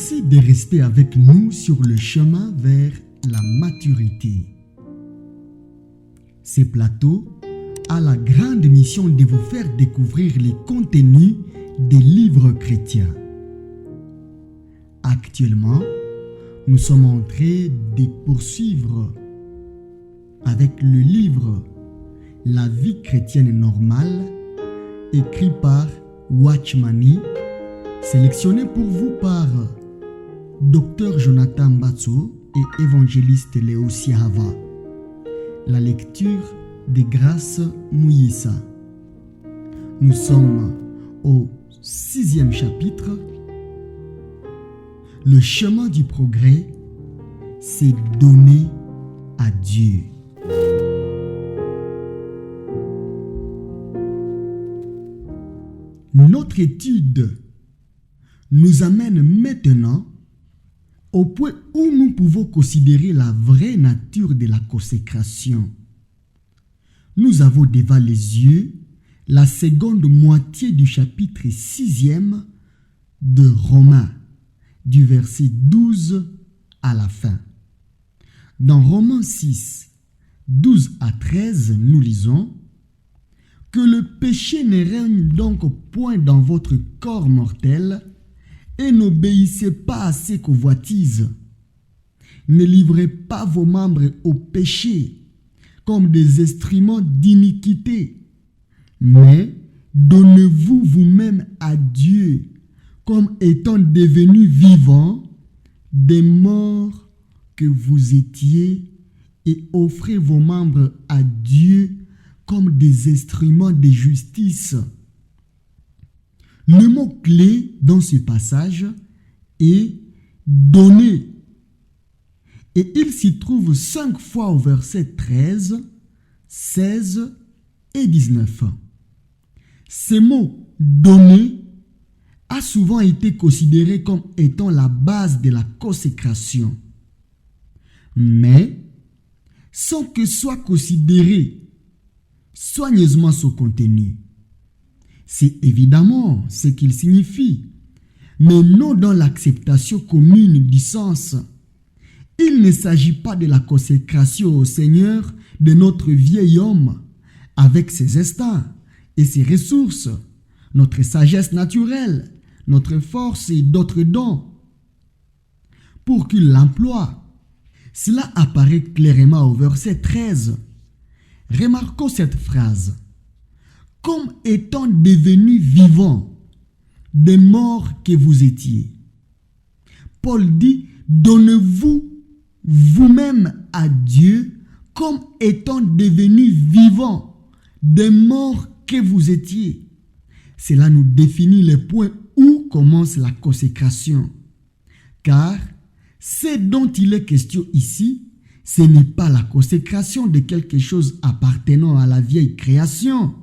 Merci de rester avec nous sur le chemin vers la maturité. Ce plateau a la grande mission de vous faire découvrir les contenus des livres chrétiens. Actuellement, nous sommes en train de poursuivre avec le livre La vie chrétienne normale, écrit par Watchmani, sélectionné pour vous par Dr Jonathan Batso et évangéliste Léo Siahava. La lecture de Grâce Mouyissa. Nous sommes au 6e chapitre. Le chemin du progrès, c'est donner à Dieu. Notre étude nous amène maintenant au point où nous pouvons considérer la vraie nature de la consécration. Nous avons devant les yeux la seconde moitié du chapitre 6e de Romains, du verset 12 à la fin. Dans Romains 6, 12 à 13, nous lisons « Que le péché ne règne donc point dans votre corps mortel, et n'obéissez pas à ses convoitises. Ne livrez pas vos membres au péché, comme des instruments d'iniquité, mais donnez-vous vous-même à Dieu, comme étant devenus vivants, des morts que vous étiez, et offrez vos membres à Dieu comme des instruments de justice. » Le mot-clé dans ce passage est « donner ». Et il s'y trouve 5 fois au verset 13, 16 et 19. Ce mot « donner » a souvent été considéré comme étant la base de la consécration. Mais, sans que soit considéré soigneusement son contenu. C'est évidemment ce qu'il signifie, mais non dans l'acceptation commune du sens. Il ne s'agit pas de la consécration au Seigneur de notre vieil homme, avec ses instincts et ses ressources, notre sagesse naturelle, notre force et d'autres dons. Pour qu'il l'emploie, cela apparaît clairement au verset 13. Remarquons cette phrase. Comme étant devenus vivants, des morts que vous étiez. Paul dit, donnez-vous vous-même à Dieu comme étant devenus vivants, des morts que vous étiez. Cela nous définit le point où commence la consécration. Car ce dont il est question ici, ce n'est pas la consécration de quelque chose appartenant à la vieille création,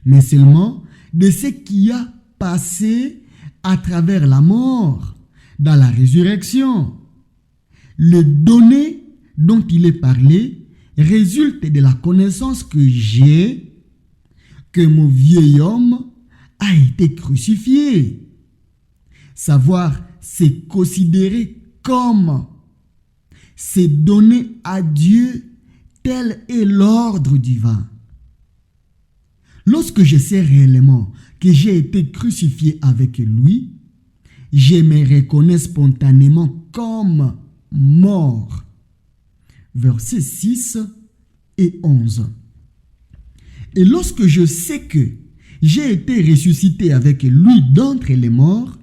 mais seulement de ce qui a passé à travers la mort, dans la résurrection. Le donner dont il est parlé résulte de la connaissance que j'ai que mon vieil homme a été crucifié. Savoir, c'est considérer comme, c'est donner à Dieu, tel est l'ordre divin. Lorsque je sais réellement que j'ai été crucifié avec lui, je me reconnais spontanément comme mort. Versets 6 et 11. Et lorsque je sais que j'ai été ressuscité avec lui d'entre les morts,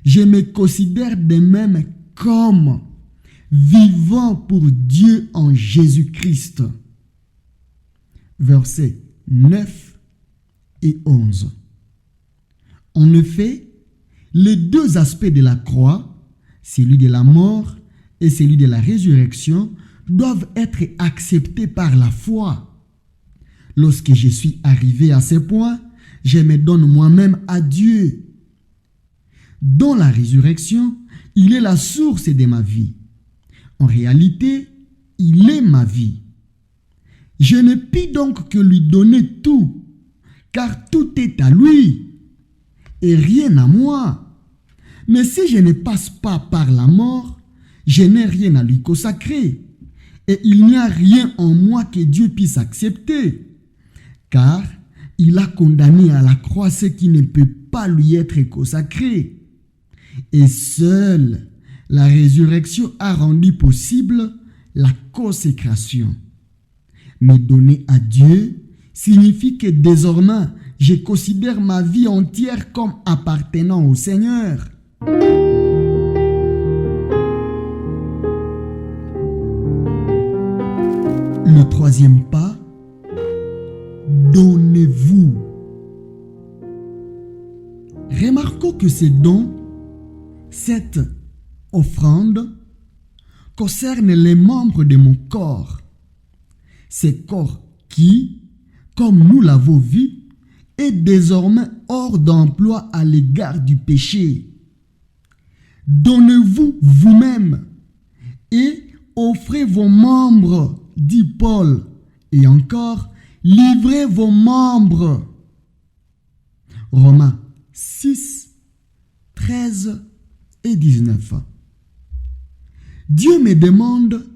je me considère de même comme vivant pour Dieu en Jésus-Christ. Versets 9 et 11. En effet, les deux aspects de la croix, celui de la mort et celui de la résurrection, doivent être acceptés par la foi. Lorsque je suis arrivé à ce point, je me donne moi-même à Dieu. Dans la résurrection, il est la source de ma vie. En réalité, il est ma vie. Je ne puis donc que lui donner tout, car tout est à lui et rien à moi. Mais si je ne passe pas par la mort, je n'ai rien à lui consacrer. Et il n'y a rien en moi que Dieu puisse accepter. Car il a condamné à la croix ce qui ne peut pas lui être consacré. Et seule la résurrection a rendu possible la consécration. Mais donner à Dieu signifie que désormais, je considère ma vie entière comme appartenant au Seigneur. Le troisième pas, donnez-vous. Remarquons que ces dons, cette offrande, concerne les membres de mon corps. Ce corps qui, comme nous l'avons vu, est désormais hors d'emploi à l'égard du péché. Donnez-vous vous-même et offrez vos membres, dit Paul, et encore, livrez vos membres. Romains 6, 13 et 19. Dieu me demande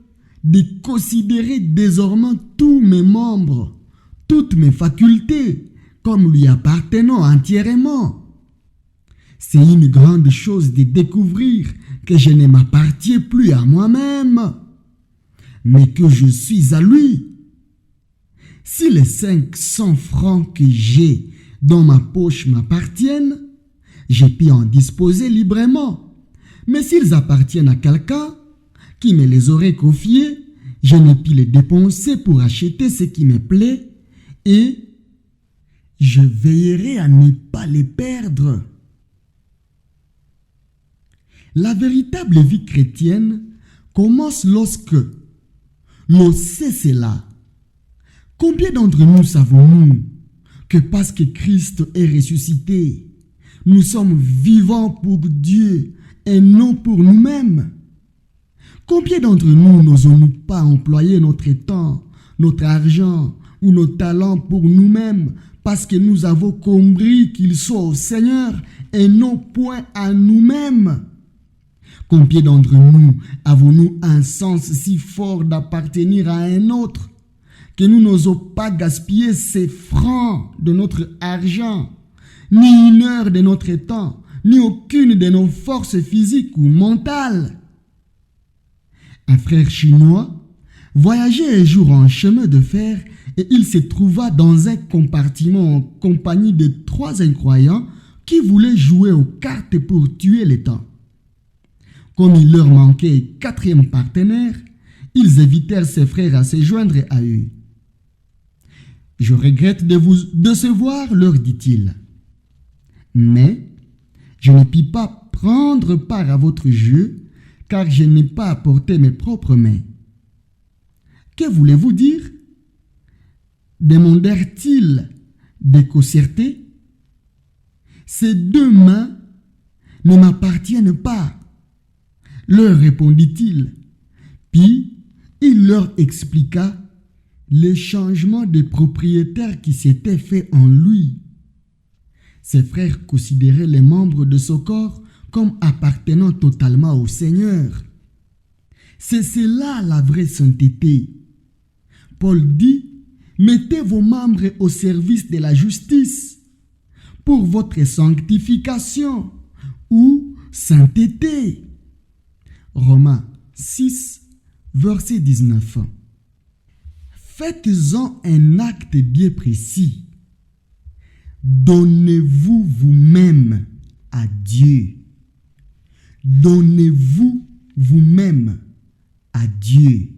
de considérer désormais tous mes membres, toutes mes facultés, comme lui appartenant entièrement. C'est une grande chose de découvrir que je ne m'appartiens plus à moi-même, mais que je suis à lui. Si les 500 francs que j'ai dans ma poche m'appartiennent, je peux en disposer librement. Mais s'ils appartiennent à quelqu'un qui me les aurait confiés, je ne puis les dépenser pour acheter ce qui me plaît et je veillerai à ne pas les perdre. La véritable vie chrétienne commence lorsque l'on sait cela. Combien d'entre nous savons-nous que parce que Christ est ressuscité, nous sommes vivants pour Dieu et non pour nous-mêmes? Combien d'entre nous n'osons-nous pas employer notre temps, notre argent ou nos talents pour nous-mêmes parce que nous avons compris qu'ils sont au Seigneur et non point à nous-mêmes? Combien d'entre nous avons-nous un sens si fort d'appartenir à un autre que nous n'osons pas gaspiller ces francs de notre argent, ni une heure de notre temps, ni aucune de nos forces physiques ou mentales? Un frère chinois voyageait un jour en chemin de fer et il se trouva dans un compartiment en compagnie de 3 incroyants qui voulaient jouer aux cartes pour tuer le temps. Comme il leur manquait un 4e partenaire, ils invitèrent ses frères à se joindre à eux. « Je regrette de vous décevoir, leur dit-il. Mais je ne puis pas prendre part à votre jeu, car je n'ai pas apporté mes propres mains. » « Que voulez-vous dire » demandèrent-ils déconcertés. « Ces 2 mains ne m'appartiennent pas, » leur répondit-il. Puis il leur expliqua le changement de propriétaire qui s'était fait en lui. Ses frères considéraient les membres de son corps comme appartenant totalement au Seigneur. C'est cela la vraie sainteté. Paul dit, mettez vos membres au service de la justice pour votre sanctification ou sainteté. Romains 6, verset 19. Faites-en un acte bien précis. Donnez-vous vous-même à Dieu. Donnez-vous vous-même à Dieu.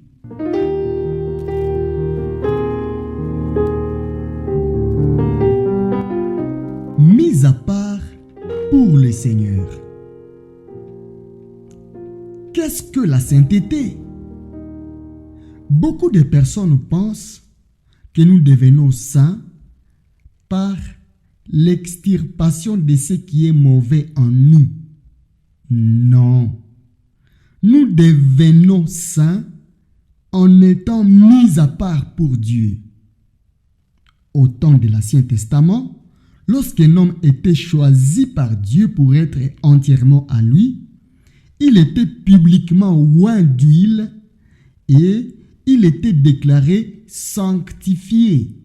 Mis à part pour le Seigneur. Qu'est-ce que la sainteté? Beaucoup de personnes pensent que nous devenons saints par l'extirpation de ce qui est mauvais en nous. Non. Nous devenons saints en étant mis à part pour Dieu. Au temps de l'Ancien Testament, lorsqu'un homme était choisi par Dieu pour être entièrement à lui, il était publiquement oint d'huile et il était déclaré sanctifié.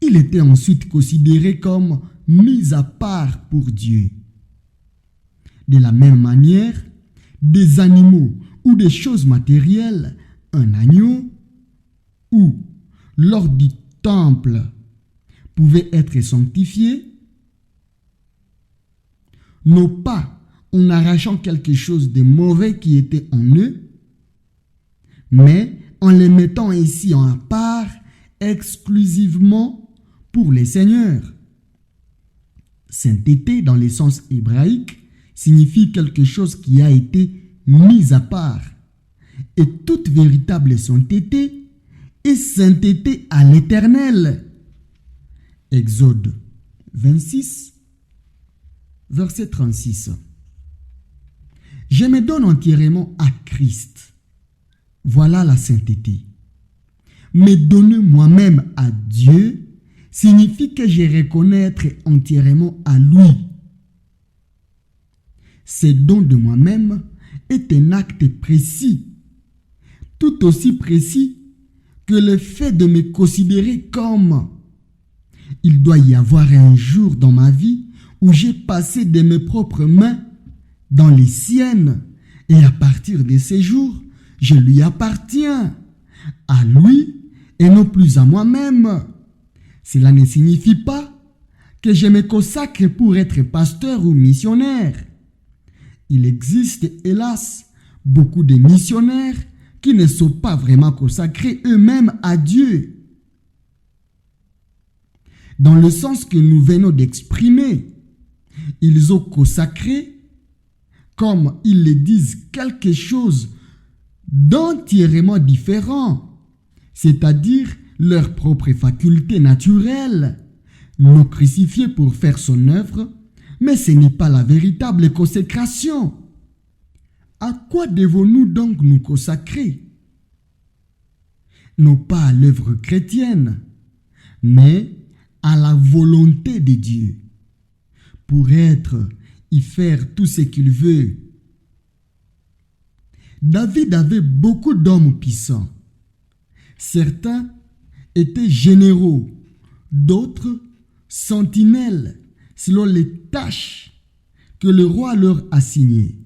Il était ensuite considéré comme mis à part pour Dieu. De la même manière, des animaux ou des choses matérielles, un agneau, ou lors du temple, pouvaient être sanctifiés, non pas en arrachant quelque chose de mauvais qui était en eux, mais en les mettant ici en part exclusivement pour les seigneurs. Sainteté, dans le sens hébraïque, signifie quelque chose qui a été mis à part. Et toute véritable sainteté est sainteté à l'Éternel. Exode 26, verset 36. Je me donne entièrement à Christ. Voilà la sainteté. Me donner moi-même à Dieu signifie que je reconnais être entièrement à lui. Ce don de moi-même est un acte précis, tout aussi précis que le fait de me considérer comme. Il doit y avoir un jour dans ma vie où j'ai passé de mes propres mains dans les siennes, et à partir de ces jours, je lui appartiens, à lui et non plus à moi-même. Cela ne signifie pas que je me consacre pour être pasteur ou missionnaire. Il existe, hélas, beaucoup de missionnaires qui ne sont pas vraiment consacrés eux-mêmes à Dieu. Dans le sens que nous venons d'exprimer, ils ont consacré, comme ils le disent, quelque chose d'entièrement différent, c'est-à-dire leur propre faculté naturelle, l'ont crucifié pour faire son œuvre, mais ce n'est pas la véritable consécration. À quoi devons-nous donc nous consacrer? Non pas à l'œuvre chrétienne, mais à la volonté de Dieu, pour être y faire tout ce qu'il veut. David avait beaucoup d'hommes puissants. Certains étaient généraux, d'autres sentinelles, selon les tâches que le roi leur a assignées.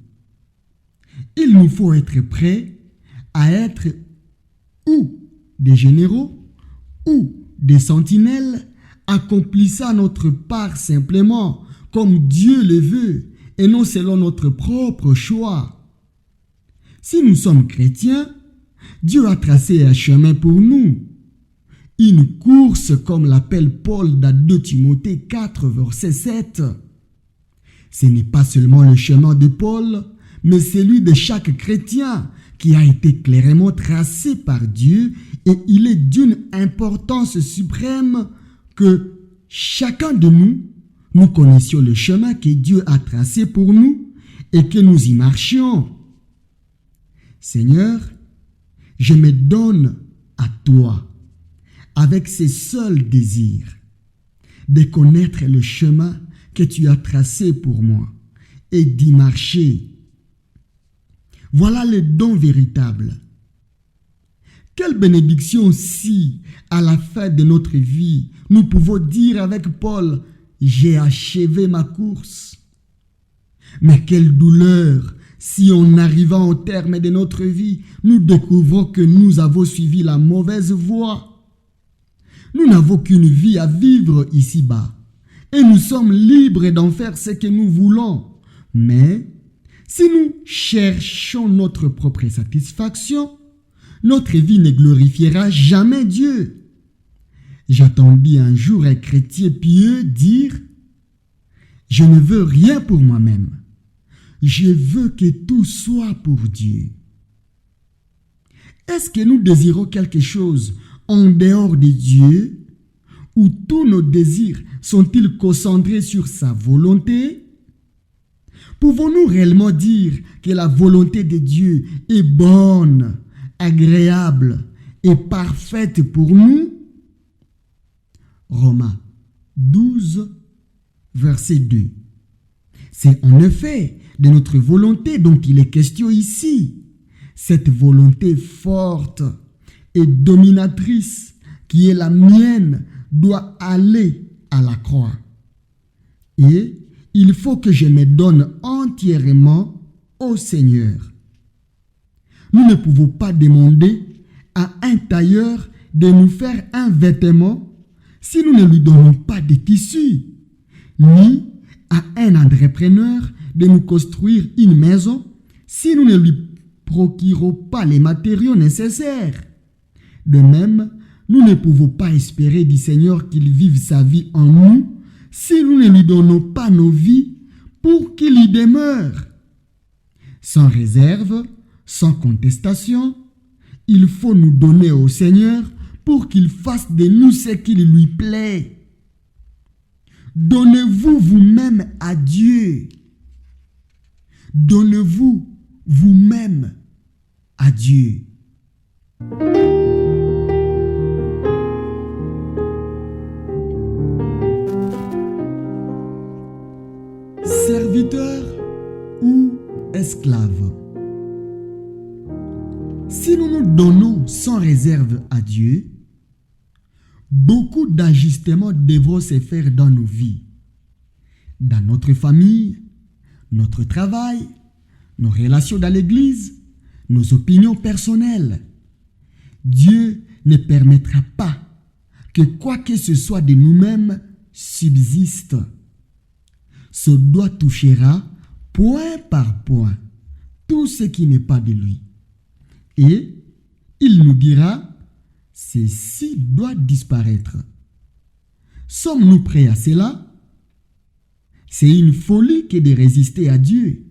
Il nous faut être prêts à être ou des généraux ou des sentinelles, accomplissant notre part simplement comme Dieu le veut et non selon notre propre choix. Si nous sommes chrétiens, Dieu a tracé un chemin pour nous. Une course, comme l'appelle Paul dans 2 Timothée 4, verset 7. Ce n'est pas seulement le chemin de Paul, mais celui de chaque chrétien qui a été clairement tracé par Dieu, et il est d'une importance suprême que chacun de nous connaissions le chemin que Dieu a tracé pour nous et que nous y marchions. Seigneur, je me donne à toi avec ce seul désir de connaître le chemin que tu as tracé pour moi et d'y marcher. Voilà le don véritable. Quelle bénédiction si, à la fin de notre vie, nous pouvons dire avec Paul, « J'ai achevé ma course ». Mais quelle douleur si en arrivant au terme de notre vie, nous découvrons que nous avons suivi la mauvaise voie. Nous n'avons qu'une vie à vivre ici-bas et nous sommes libres d'en faire ce que nous voulons. Mais si nous cherchons notre propre satisfaction, notre vie ne glorifiera jamais Dieu. J'entendis un jour un chrétien pieux dire « Je ne veux rien pour moi-même. Je veux que tout soit pour Dieu. » Est-ce que nous désirons quelque chose en dehors de Dieu, ou tous nos désirs sont-ils concentrés sur sa volonté? Pouvons-nous réellement dire que la volonté de Dieu est bonne, agréable et parfaite pour nous? Romains 12, verset 2. C'est en effet de notre volonté dont il est question ici. Cette volonté forte et dominatrice qui est la mienne doit aller à la croix. Et il faut que je me donne entièrement au Seigneur. Nous ne pouvons pas demander à un tailleur de nous faire un vêtement si nous ne lui donnons pas de tissu, ni à un entrepreneur de nous construire une maison si nous ne lui procurons pas les matériaux nécessaires. De même, nous ne pouvons pas espérer du Seigneur qu'il vive sa vie en nous si nous ne lui donnons pas nos vies pour qu'il y demeure. Sans réserve, sans contestation, il faut nous donner au Seigneur pour qu'il fasse de nous ce qu'il lui plaît. Donnez-vous vous-même à Dieu. Donnez-vous vous-même à Dieu. Serviteur ou esclave. Si nous nous donnons sans réserve à Dieu, beaucoup d'ajustements devront se faire dans nos vies, dans notre famille, notre travail, nos relations dans l'église, nos opinions personnelles. Dieu ne permettra pas que quoi que ce soit de nous-mêmes subsiste. Ce doigt touchera point par point tout ce qui n'est pas de lui. Et il nous dira, ceci doit disparaître. Sommes-nous prêts à cela? C'est une folie que de résister à Dieu,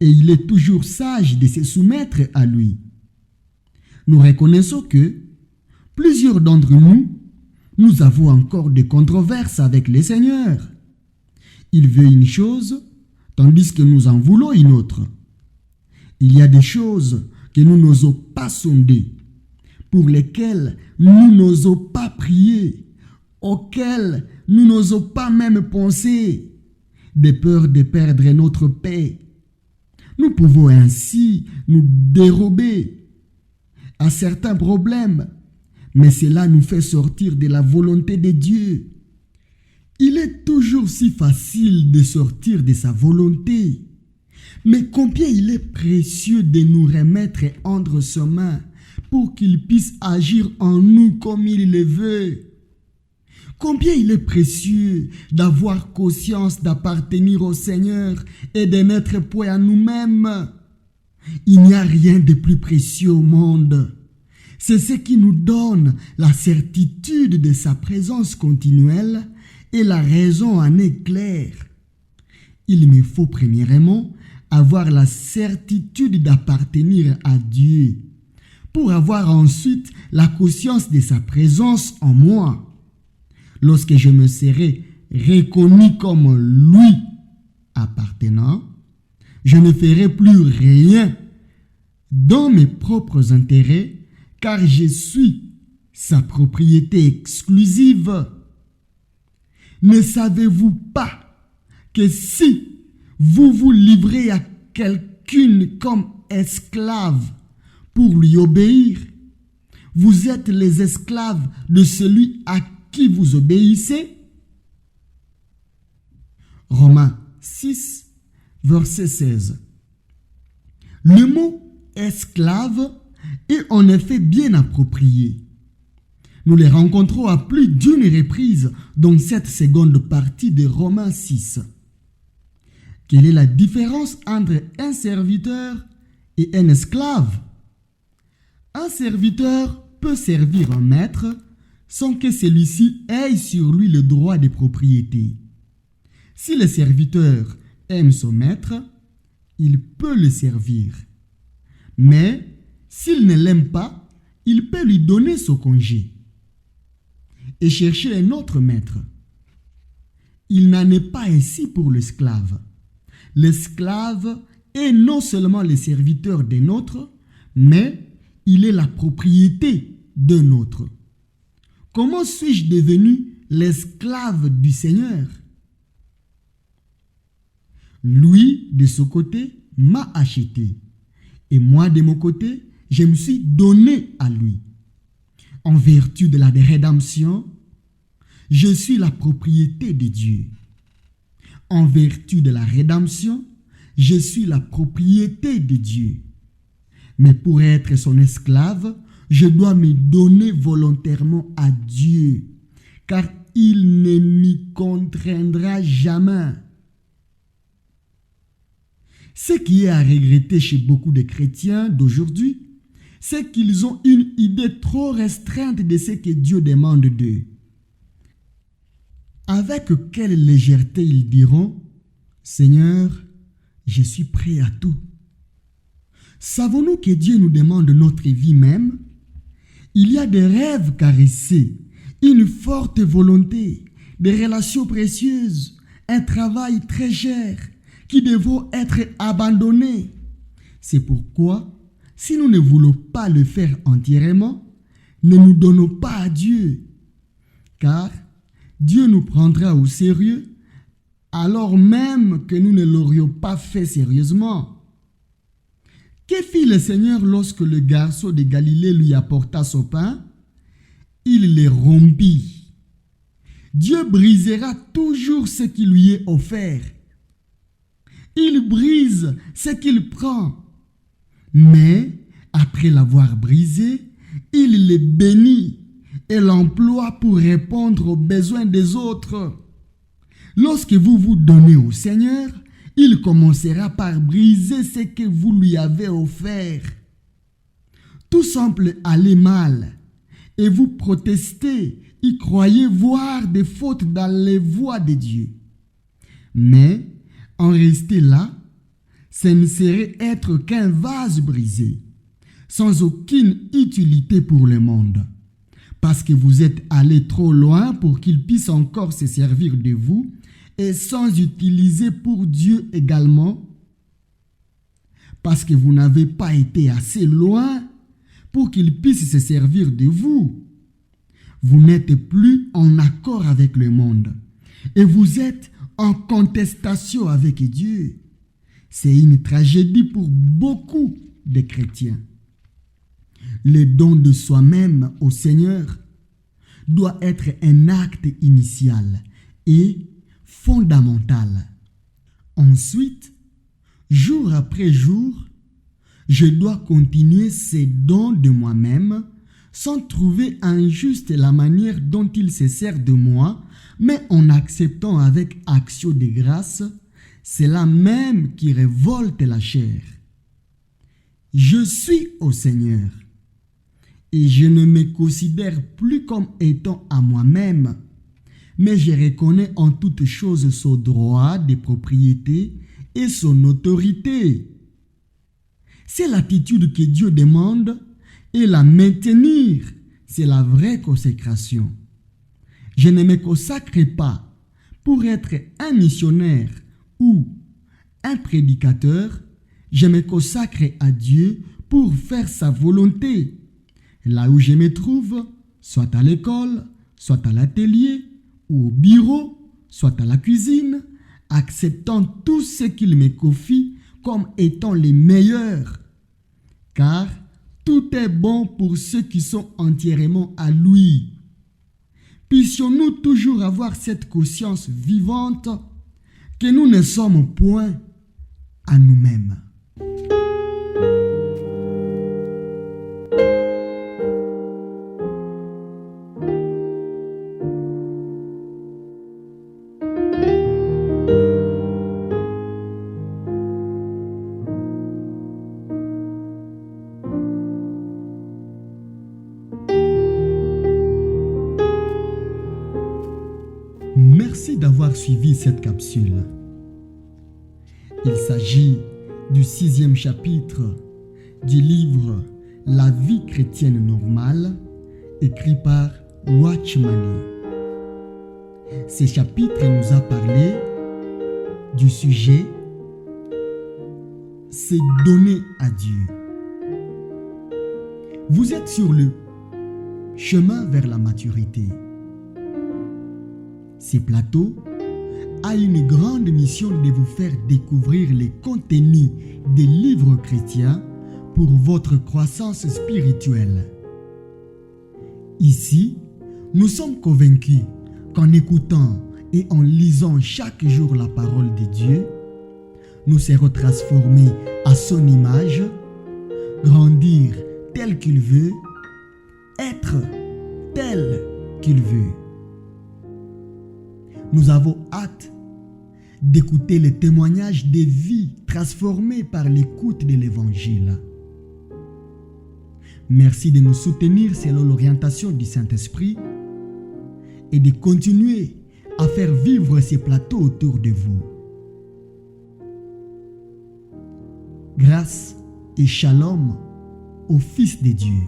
et il est toujours sage de se soumettre à lui. Nous reconnaissons que plusieurs d'entre nous, nous avons encore des controverses avec le Seigneur. Il veut une chose, tandis que nous en voulons une autre. Il y a des choses que nous n'osons pas sonder, pour lesquelles nous n'osons pas prier, auxquelles nous n'osons pas même penser, de peur de perdre notre paix. Nous pouvons ainsi nous dérober à certains problèmes, mais cela nous fait sortir de la volonté de Dieu. Il est toujours si facile de sortir de sa volonté. Mais combien il est précieux de nous remettre entre ses mains pour qu'il puisse agir en nous comme il le veut. Combien il est précieux d'avoir conscience d'appartenir au Seigneur et de n'être point à nous-mêmes. Il n'y a rien de plus précieux au monde. C'est ce qui nous donne la certitude de sa présence continuelle et la raison en est claire. Il me faut premièrement avoir la certitude d'appartenir à Dieu, pour avoir ensuite la conscience de sa présence en moi. Lorsque je me serai reconnu comme lui appartenant, je ne ferai plus rien dans mes propres intérêts, car je suis sa propriété exclusive. Ne savez-vous pas que si vous vous livrez à quelqu'un comme esclave pour lui obéir, vous êtes les esclaves de celui à qui vous obéissez? Romains 6, verset 16. Le mot esclave est en effet bien approprié. Nous les rencontrons à plus d'une reprise dans cette seconde partie de Romains 6. Quelle est la différence entre un serviteur et un esclave? Un serviteur peut servir un maître sans que celui-ci ait sur lui le droit de propriété. Si le serviteur aime son maître, il peut le servir. Mais s'il ne l'aime pas, il peut lui donner son congé et chercher un autre maître. Il n'en est pas ainsi pour l'esclave. L'esclave est non seulement le serviteur d'un autre, mais il est la propriété d'un autre. Comment suis-je devenu l'esclave du Seigneur. Lui, de son côté, m'a acheté. Et moi, de mon côté, je me suis donné à lui. En vertu de la rédemption, je suis la propriété de Dieu. En vertu de la rédemption, je suis la propriété de Dieu. Mais pour être son esclave, je dois me donner volontairement à Dieu, car il ne m'y contraindra jamais. Ce qui est à regretter chez beaucoup de chrétiens d'aujourd'hui, c'est qu'ils ont une idée trop restreinte de ce que Dieu demande d'eux. Avec quelle légèreté ils diront « Seigneur, je suis prêt à tout ». Savons-nous que Dieu nous demande notre vie même? Il y a des rêves caressés, une forte volonté, des relations précieuses, un travail très cher qui devront être abandonnés. C'est pourquoi, si nous ne voulons pas le faire entièrement, ne nous donnons pas à Dieu, car Dieu nous prendra au sérieux alors même que nous ne l'aurions pas fait sérieusement. Que fit le Seigneur lorsque le garçon de Galilée lui apporta son pain? Il les rompit. Dieu brisera toujours ce qui lui est offert. Il brise ce qu'il prend. Mais, après l'avoir brisé, il les bénit et l'emploie pour répondre aux besoins des autres. Lorsque vous vous donnez au Seigneur, il commencera par briser ce que vous lui avez offert. Tout semble aller mal et vous protestez, y croyez voir des fautes dans les voies de Dieu. Mais, en rester là, ce ne serait être qu'un vase brisé, sans aucune utilité pour le monde, parce que vous êtes allé trop loin pour qu'il puisse encore se servir de vous, et sans utiliser pour Dieu également, parce que vous n'avez pas été assez loin pour qu'il puisse se servir de vous. Vous n'êtes plus en accord avec le monde, et vous êtes en contestation avec Dieu. C'est une tragédie pour beaucoup de chrétiens. Le don de soi-même au Seigneur doit être un acte initial et fondamental. Ensuite, jour après jour, je dois continuer ces dons de moi-même sans trouver injuste la manière dont il se sert de moi, mais en acceptant avec action de grâce cela même qui révolte la chair. Je suis au Seigneur et je ne me considère plus comme étant à moi-même, mais je reconnais en toutes choses son droit de propriété et son autorité. C'est l'attitude que Dieu demande et la maintenir, c'est la vraie consécration. Je ne me consacre pas pour être un missionnaire ou un prédicateur, je me consacre à Dieu pour faire sa volonté. Là où je me trouve, soit à l'école, soit à l'atelier, ou au bureau, soit à la cuisine, acceptant tout ce qu'il me confie comme étant les meilleurs. Car tout est bon pour ceux qui sont entièrement à lui. Puissions-nous toujours avoir cette conscience vivante que nous ne sommes point à nous-mêmes. Merci d'avoir suivi cette capsule. Il s'agit du 6e chapitre du livre La vie chrétienne normale, écrit par Watchman. Ce chapitre nous a parlé du sujet « Se donner à Dieu ». Vous êtes sur le chemin vers la maturité. Ces plateaux a une grande mission de vous faire découvrir les contenus des livres chrétiens pour votre croissance spirituelle. Ici, nous sommes convaincus qu'en écoutant et en lisant chaque jour la parole de Dieu, nous serons transformés à son image, grandir tel qu'il veut, être tel qu'il veut. Nous avons hâte d'écouter les témoignages des vies transformées par l'écoute de l'Évangile. Merci de nous soutenir selon l'orientation du Saint-Esprit et de continuer à faire vivre ces plateaux autour de vous. Grâce et shalom au Fils de Dieu.